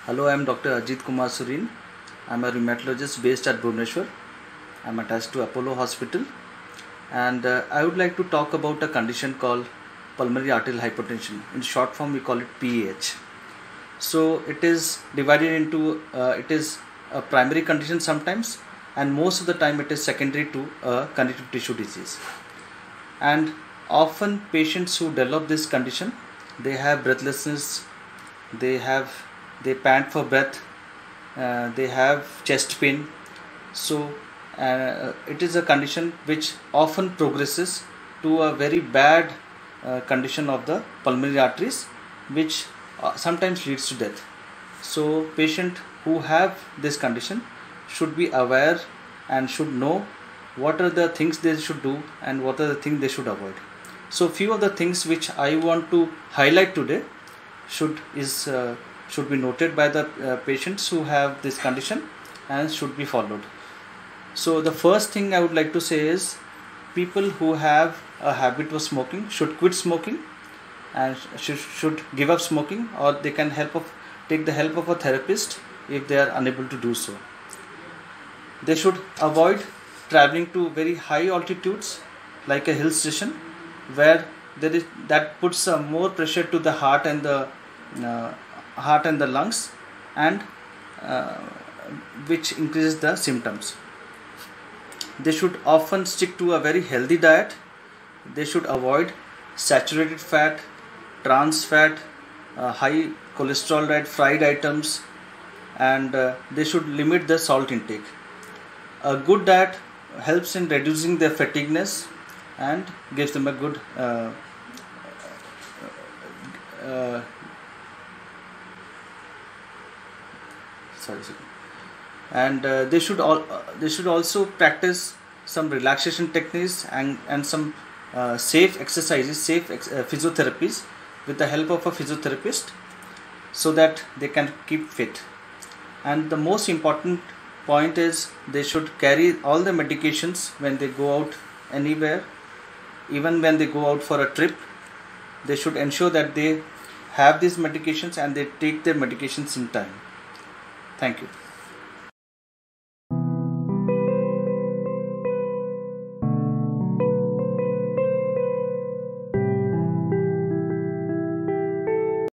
Hello, I am Dr. Ajit Kumar Surin. I am a rheumatologist based at Bhubaneswar. I am attached to Apollo Hospital, and I would like to talk about a condition called pulmonary arterial hypertension. In short form, we call it PAH. So it is divided into it is a primary condition sometimes, and most of the time it is secondary to a connective tissue disease. And often patients who develop this condition, they have breathlessness, they pant for breath, they have chest pain. So it is a condition which often progresses to a very bad condition of the pulmonary arteries, which sometimes leads to death. So patient who have this condition should be aware and should know what are the things they should do and what are the things they should avoid. So few of the things which I want to highlight today should be noted by the patients who have this condition and should be followed. So the first thing I would like to say is people who have a habit of smoking should quit smoking and should give up smoking, or they can take the help of a therapist if they are unable to do so. They should avoid traveling to very high altitudes like a hill station, where that puts more pressure to the heart and the lungs, and which increases the symptoms. They should often stick to a very healthy diet. They should avoid saturated fat, trans fat, high cholesterol diet, fried items, and they should limit the salt intake. A good diet helps in reducing their fatigueness and gives them a good they should also practice some relaxation techniques and some safe exercises, physiotherapies with the help of a physiotherapist, so that they can keep fit. And the most important point is they should carry all the medications when they go out anywhere. Even when they go out for a trip, they should ensure that they have these medications and they take their medications in time. Thank you.